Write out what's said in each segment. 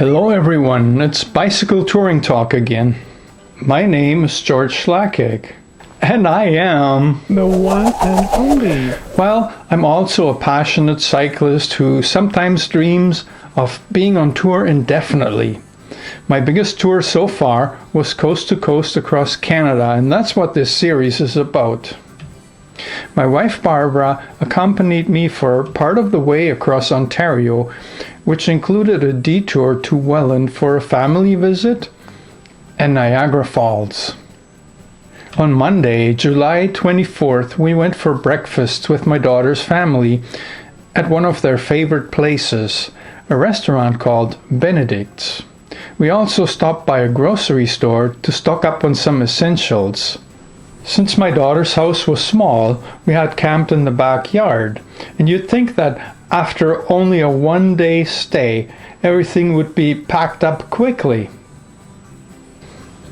Hello everyone, it's Bicycle Touring Talk again. My name is George Lach, and I am the one and only. Well, I'm also a passionate cyclist who sometimes dreams of being on tour indefinitely. My biggest tour so far was coast to coast across Canada, and that's what this series is about. My wife Barbara accompanied me for part of the way across Ontario, which included a detour to Welland for a family visit and Niagara Falls. On Monday, July 24th, we went for breakfast with my daughter's family at one of their favorite places, a restaurant called Benedict's. We also stopped by a grocery store to stock up on some essentials. Since my daughter's house was small, we had camped in the backyard, and you'd think that after only a one-day stay, everything would be packed up quickly.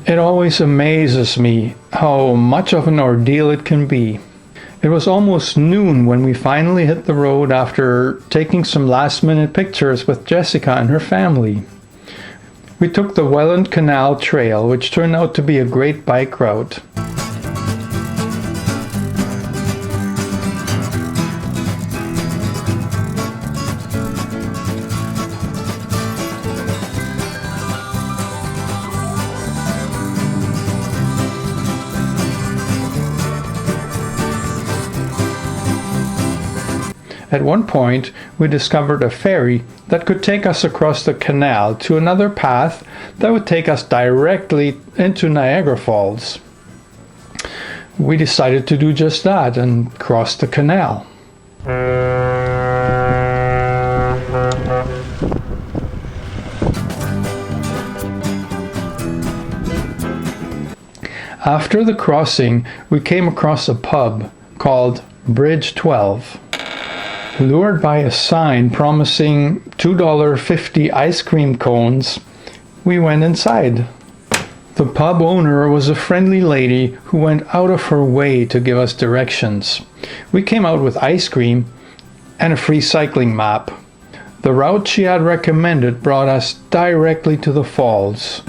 It always amazes me how much of an ordeal it can be. It was almost noon when we finally hit the road after taking some last-minute pictures with Jessica and her family. We took the Welland Canal Trail, which turned out to be a great bike route. At one point, we discovered a ferry that could take us across the canal to another path that would take us directly into Niagara Falls. We decided to do just that and cross the canal. After the crossing, we came across a pub called Bridge 12. Lured by a sign promising $2.50 ice cream cones, we went inside. The pub owner was a friendly lady who went out of her way to give us directions. We came out with ice cream and a free cycling map. The route she had recommended brought us directly to the falls.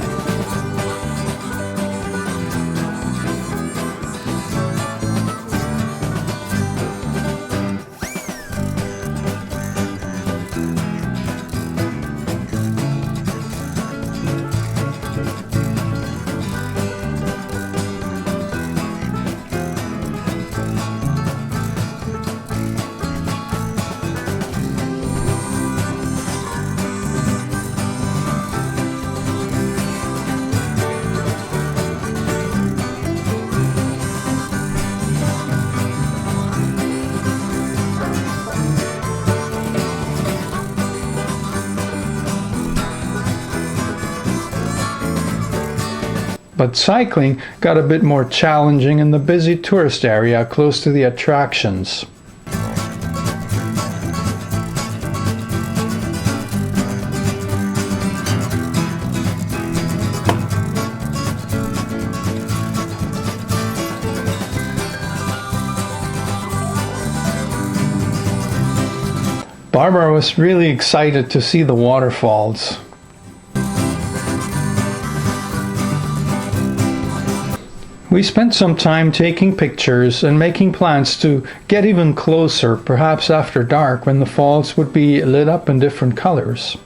But cycling got a bit more challenging in the busy tourist area close to the attractions. Barbara was really excited to see the waterfalls. We spent some time taking pictures and making plans to get even closer, perhaps after dark when the falls would be lit up in different colors.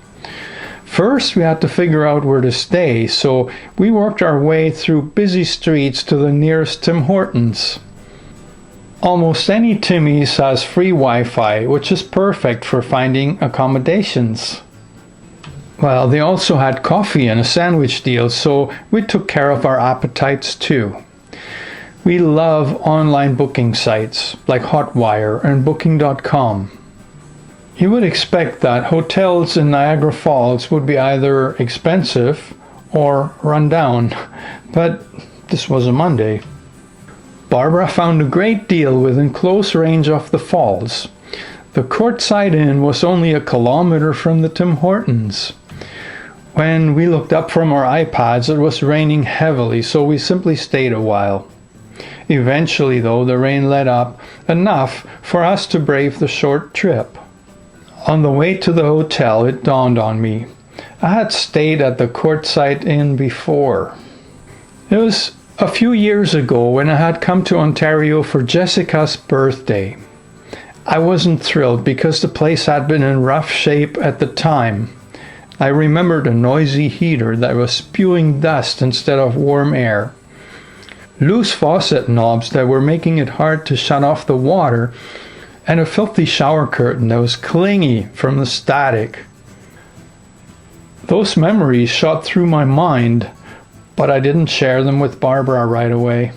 First, we had to figure out where to stay, so we worked our way through busy streets to the nearest Tim Hortons. Almost any Timmy's has free Wi-Fi, which is perfect for finding accommodations. Well, they also had coffee and a sandwich deal, so we took care of our appetites too. We love online booking sites like Hotwire and Booking.com. You would expect that hotels in Niagara Falls would be either expensive or run down, but this was a Monday. Barbara found a great deal within close range of the falls. The Courtside Inn was only a kilometer from the Tim Hortons. When we looked up from our iPads, it was raining heavily, so we simply stayed a while. Eventually, though, the rain let up enough for us to brave the short trip. On the way to the hotel, it dawned on me. I had stayed at the Quartzsite Inn before. It was a few years ago when I had come to Ontario for Jessica's birthday. I wasn't thrilled because the place had been in rough shape at the time. I remembered a noisy heater that was spewing dust instead of warm air, loose faucet knobs that were making it hard to shut off the water, and a filthy shower curtain that was clingy from the static. Those memories shot through my mind, but I didn't share them with Barbara right away.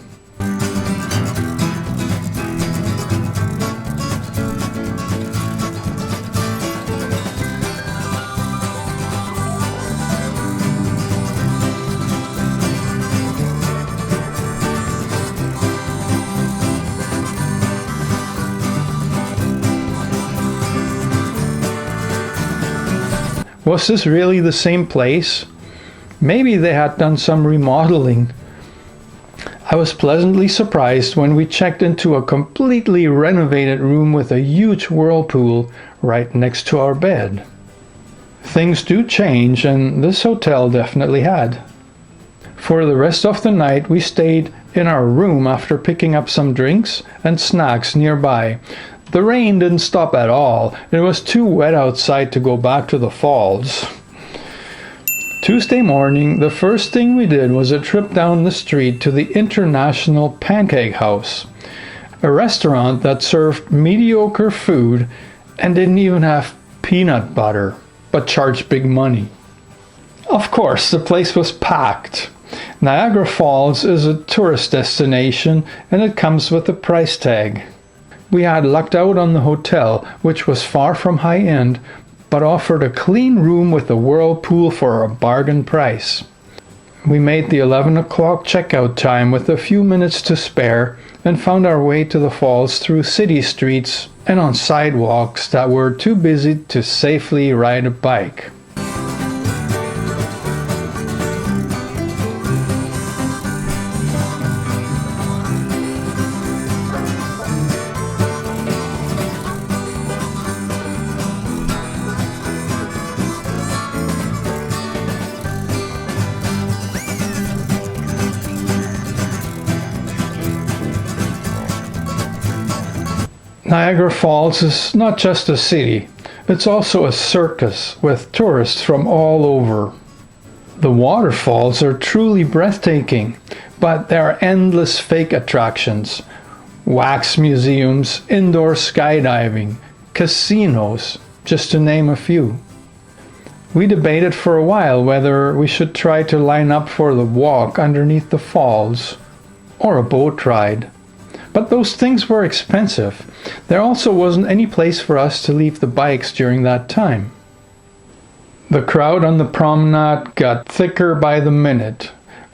Was this really the same place? Maybe they had done some remodeling. I was pleasantly surprised when we checked into a completely renovated room with a huge whirlpool right next to our bed. Things do change, and this hotel definitely had. For the rest of the night, we stayed in our room after picking up some drinks and snacks nearby. The rain didn't stop at all. It was too wet outside to go back to the falls. Tuesday morning, the first thing we did was a trip down the street to the International Pancake House, a restaurant that served mediocre food and didn't even have peanut butter, but charged big money. Of course, the place was packed. Niagara Falls is a tourist destination, and it comes with a price tag. We had lucked out on the hotel, which was far from high-end, but offered a clean room with a whirlpool for a bargain price. We made the 11 o'clock checkout time with a few minutes to spare and found our way to the falls through city streets and on sidewalks that were too busy to safely ride a bike. Niagara Falls is not just a city, it's also a circus with tourists from all over. The waterfalls are truly breathtaking, but there are endless fake attractions, wax museums, indoor skydiving, casinos, just to name a few. We debated for a while whether we should try to line up for the walk underneath the falls or a boat ride. But those things were expensive. There also wasn't any place for us to leave the bikes during that time. The crowd on the promenade got thicker by the minute.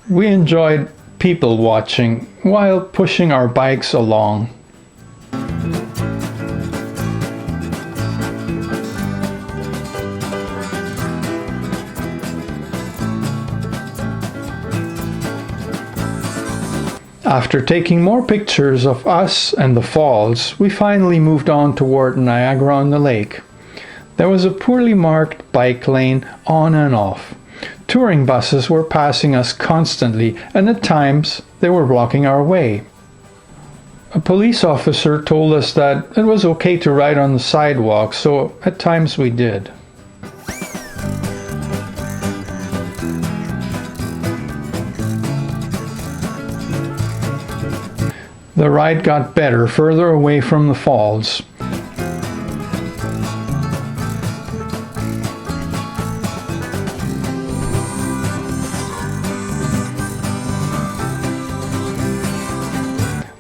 We enjoyed people watching while pushing our bikes along. After taking more pictures of us and the falls, we finally moved on toward Niagara-on-the-Lake. There was a poorly marked bike lane on and off. Touring buses were passing us constantly, and at times they were blocking our way. A police officer told us that it was okay to ride on the sidewalk, so at times we did. The ride got better further away from the falls.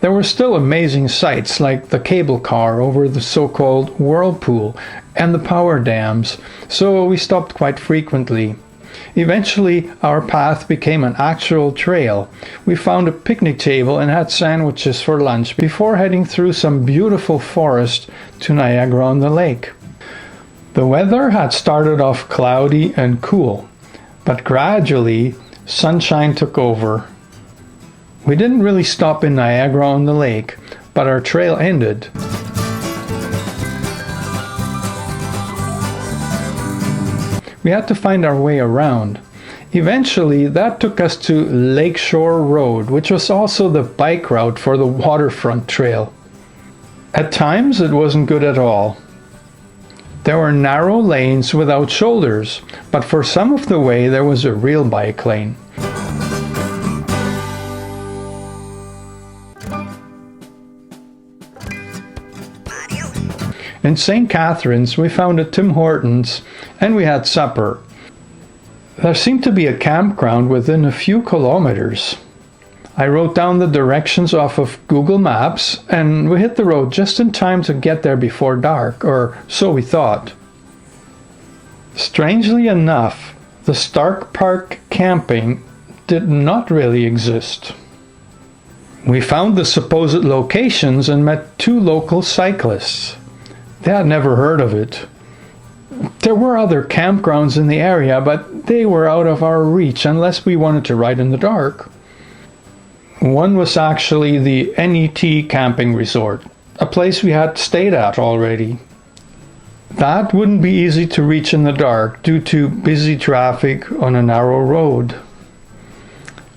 There were still amazing sights like the cable car over the so-called whirlpool and the power dams, so we stopped quite frequently. Eventually, our path became an actual trail. We found a picnic table and had sandwiches for lunch before heading through some beautiful forest to Niagara-on-the-Lake. The weather had started off cloudy and cool, but gradually, sunshine took over. We didn't really stop in Niagara-on-the-Lake, but our trail ended. we had to find our way around. Eventually, that took us to Lakeshore Road, which was also the bike route for the waterfront trail. At times, it wasn't good at all. There were narrow lanes without shoulders, but for some of the way there was a real bike lane. In St. Catharines, we found a Tim Hortons and we had supper. There seemed to be a campground within a few kilometers. I wrote down the directions off of Google Maps and we hit the road just in time to get there before dark, or so we thought. Strangely enough, the Stark Park camping did not really exist. We found the supposed locations and met two local cyclists. They had never heard of it. There were other campgrounds in the area, but they were out of our reach unless we wanted to ride in the dark. One was actually the NET camping resort, a place we had stayed at already. That wouldn't be easy to reach in the dark due to busy traffic on a narrow road.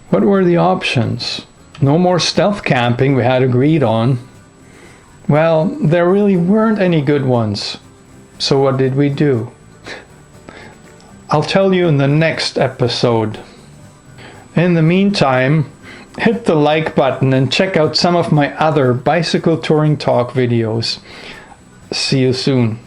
What were the options? No more stealth camping we had agreed on. Well, there really weren't any good ones. So what did we do? I'll tell you in the next episode. In the meantime, hit the like button and check out some of my other bicycle touring talk videos. See you soon.